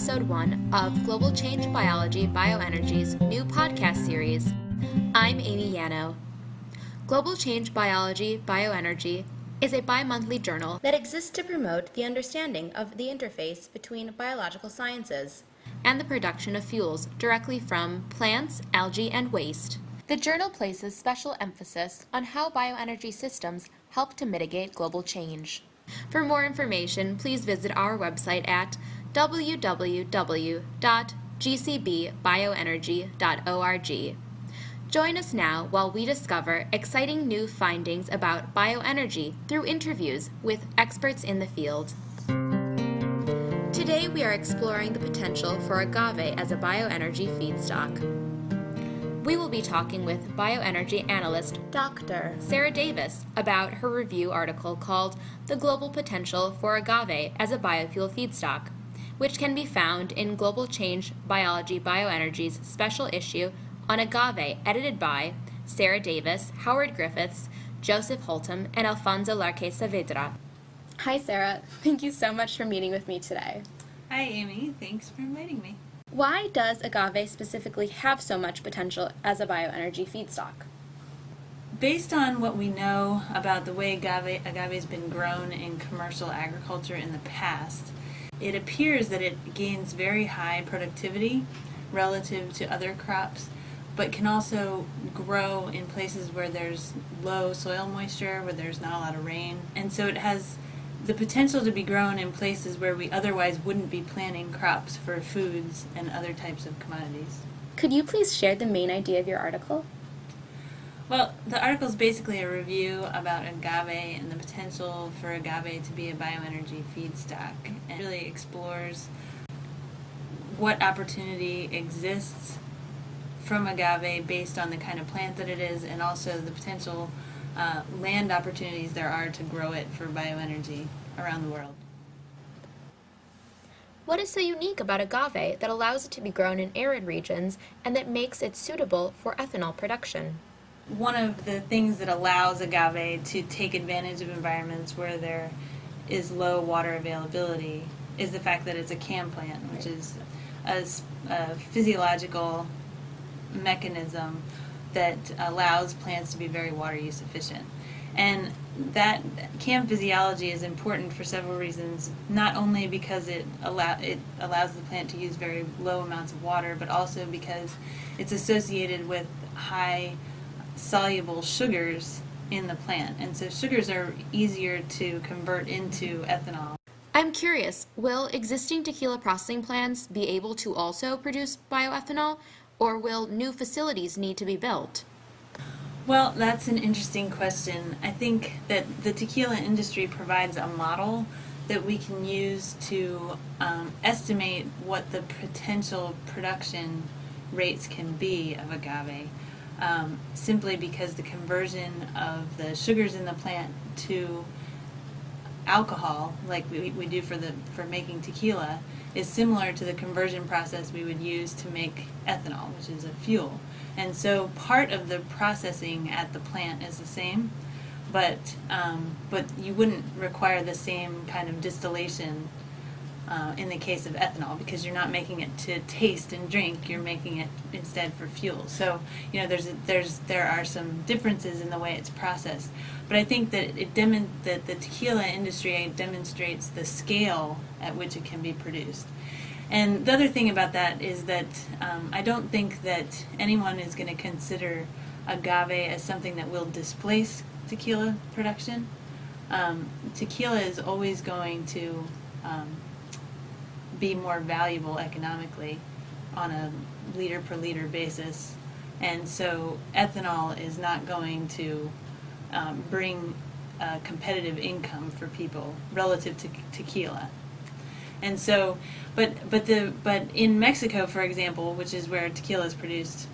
episode 1 of Global Change Biology Bioenergy's new podcast series. I'm Amy Yano. Global Change Biology Bioenergy is a bi-monthly journal that exists to promote the understanding of the interface between biological sciences and the production of fuels directly from plants, algae, and waste. The journal places special emphasis on how bioenergy systems help to mitigate global change. For more information, please visit our website at www.gcbbioenergy.org. Join us now while we discover exciting new findings about bioenergy through interviews with experts in the field. Today we are exploring the potential for agave as a bioenergy feedstock. We will be talking with bioenergy analyst Dr. Sarah Davis about her review article called The Global Potential for Agave as a Biofuel Feedstock, which can be found in Global Change Biology Bioenergy's special issue on agave, edited by Sarah Davis, Howard Griffiths, Joseph Holtom, and Alfonso Larque Saavedra. Hi, Sarah. Thank you so much for meeting with me today. Hi, Amy. Thanks for inviting me. Why does agave specifically have so much potential as a bioenergy feedstock? Based on what we know about the way agave has been grown in commercial agriculture in the past, it appears that it gains very high productivity relative to other crops, but can also grow in places where there's low soil moisture, where there's not a lot of rain. And so it has the potential to be grown in places where we otherwise wouldn't be planting crops for foods and other types of commodities. Could you please share the main idea of your article? Well, the article is basically a review about agave and the potential for agave to be a bioenergy feedstock, and really explores what opportunity exists from agave based on the kind of plant that it is, and also the potential land opportunities there are to grow it for bioenergy around the world. What is so unique about agave that allows it to be grown in arid regions and that makes it suitable for ethanol production? One of the things that allows agave to take advantage of environments where there is low water availability is the fact that it's a CAM plant, which is a physiological mechanism that allows plants to be very water use efficient. And that CAM physiology is important for several reasons, not only because it allows the plant to use very low amounts of water, but also because it's associated with high soluble sugars in the plant. And so sugars are easier to convert into ethanol. I'm curious, will existing tequila processing plants be able to also produce bioethanol, or will new facilities need to be built? Well, that's an interesting question. I think that the tequila industry provides a model that we can use to estimate what the potential production rates can be of agave, simply because the conversion of the sugars in the plant to alcohol, like we do for making tequila, is similar to the conversion process we would use to make ethanol, which is a fuel. And so part of the processing at the plant is the same, but you wouldn't require the same kind of distillation in the case of ethanol, because you're not making it to taste and drink, you're making it instead for fuel. So there are some differences in the way it's processed, but I think that that the tequila industry demonstrates the scale at which it can be produced. And the other thing about that is that I don't think that anyone is going to consider agave as something that will displace tequila production. Tequila is always going to be more valuable economically on a liter per liter basis, and so ethanol is not going to bring competitive income for people relative to tequila. And so, but in Mexico, for example, which is where tequila is produced,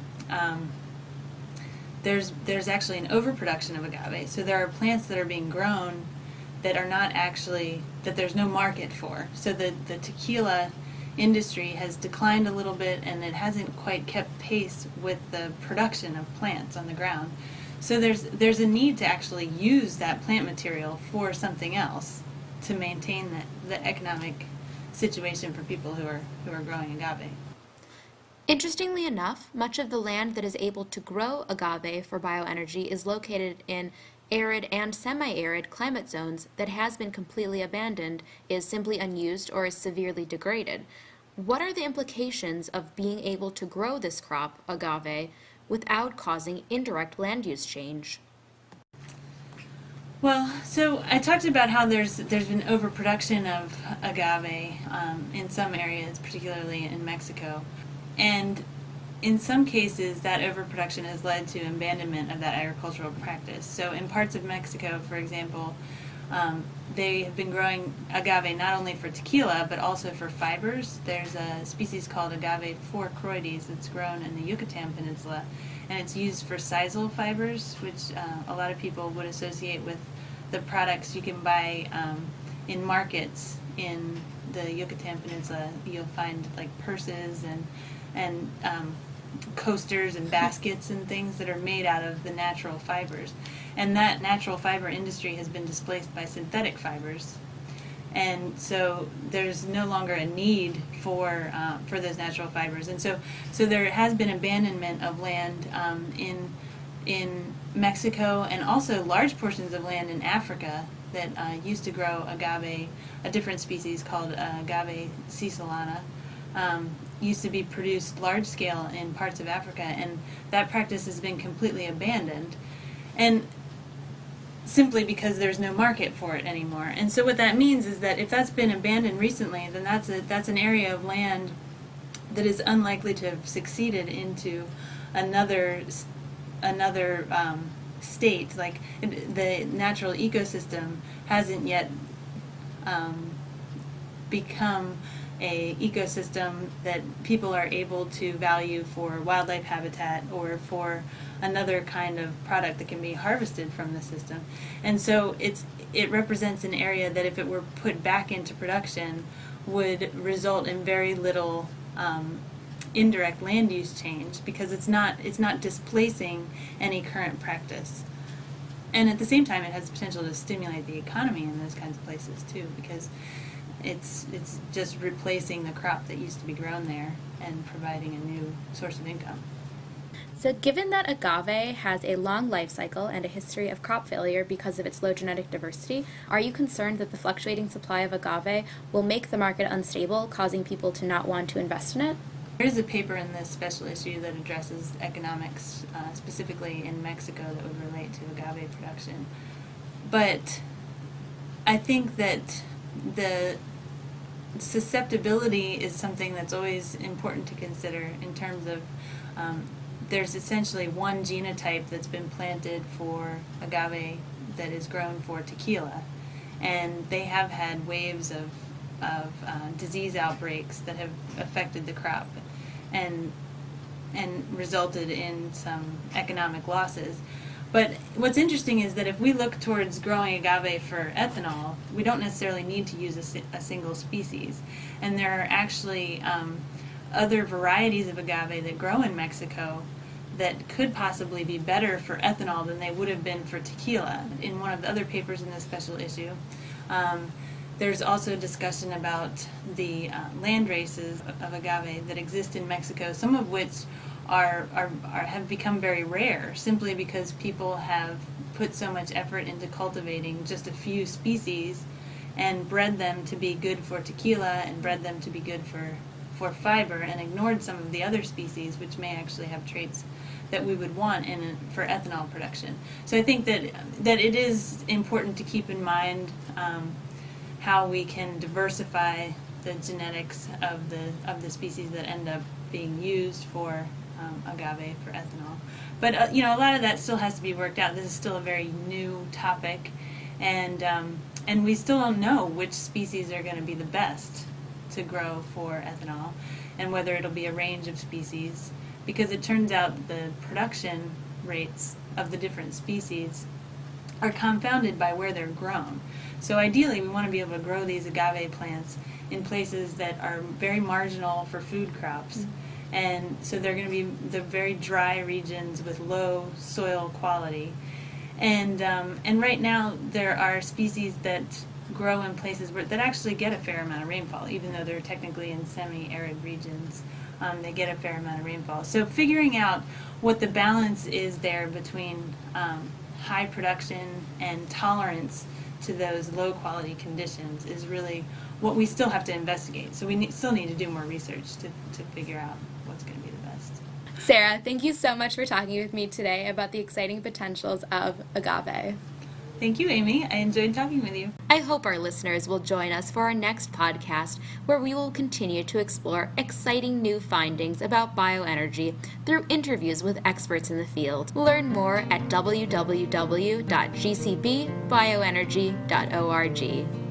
there's actually an overproduction of agave. So there are plants that are being grown that are not actually, that there's no market for. So the tequila industry has declined a little bit, and it hasn't quite kept pace with the production of plants on the ground. So there's a need to actually use that plant material for something else to maintain the economic situation for people who are growing agave. Interestingly enough, much of the land that is able to grow agave for bioenergy is located in arid and semi-arid climate zones that has been completely abandoned, is simply unused, or is severely degraded. What are the implications of being able to grow this crop, agave, without causing indirect land use change? Well, so I talked about how there's been overproduction of agave in some areas, particularly in Mexico. And in some cases, that overproduction has led to abandonment of that agricultural practice. So in parts of Mexico, for example, they have been growing agave not only for tequila, but also for fibers. There's a species called Agave fourcroides that's grown in the Yucatan Peninsula, and it's used for sisal fibers, which a lot of people would associate with the products you can buy in markets in the Yucatan Peninsula. You'll find like purses and coasters and baskets and things that are made out of the natural fibers. And that natural fiber industry has been displaced by synthetic fibers. And so there's no longer a need for those natural fibers. And so there has been abandonment of land in Mexico, and also large portions of land in Africa that used to grow agave, a different species called Agave cisalana. Used to be produced large scale in parts of Africa, and that practice has been completely abandoned, and simply because there's no market for it anymore. And so what that means is that if that's been abandoned recently, then that's an area of land that is unlikely to have succeeded into another state. Like the natural ecosystem hasn't yet become a ecosystem that people are able to value for wildlife habitat or for another kind of product that can be harvested from the system. And so it represents an area that if it were put back into production would result in very little indirect land use change, because it's not displacing any current practice. And at the same time, it has the potential to stimulate the economy in those kinds of places too, because it's just replacing the crop that used to be grown there and providing a new source of income. So given that agave has a long life cycle and a history of crop failure because of its low genetic diversity, are you concerned that the fluctuating supply of agave will make the market unstable, causing people to not want to invest in it? There is a paper in this special issue that addresses economics, specifically in Mexico, that would relate to agave production. But I think that the susceptibility is something that's always important to consider in terms of there's essentially one genotype that's been planted for agave that is grown for tequila, and they have had waves of disease outbreaks that have affected the crop and resulted in some economic losses. But what's interesting is that if we look towards growing agave for ethanol, we don't necessarily need to use a single species. And there are actually other varieties of agave that grow in Mexico that could possibly be better for ethanol than they would have been for tequila. In one of the other papers in this special issue, there's also a discussion about the land races of agave that exist in Mexico, some of which have become very rare simply because people have put so much effort into cultivating just a few species and bred them to be good for tequila and bred them to be good for fiber, and ignored some of the other species which may actually have traits that we would want for ethanol production. So I think that it is important to keep in mind how we can diversify the genetics of the species that end up being used for agave for ethanol. But a lot of that still has to be worked out. This is still a very new topic, and we still don't know which species are going to be the best to grow for ethanol, and whether it'll be a range of species, because it turns out the production rates of the different species are confounded by where they're grown. So ideally, we want to be able to grow these agave plants in places that are very marginal for food crops. Mm-hmm. And so they're going to be the very dry regions with low soil quality. And right now there are species that grow in places that actually get a fair amount of rainfall, even though they're technically in semi-arid regions. They get a fair amount of rainfall. So figuring out what the balance is there between high production and tolerance to those low quality conditions is really what we still have to investigate. So we still need to do more research to figure out what's going to be the best. Sarah, thank you so much for talking with me today about the exciting potentials of agave. Thank you, Amy. I enjoyed talking with you. I hope our listeners will join us for our next podcast, where we will continue to explore exciting new findings about bioenergy through interviews with experts in the field. Learn more at www.gcbbioenergy.org.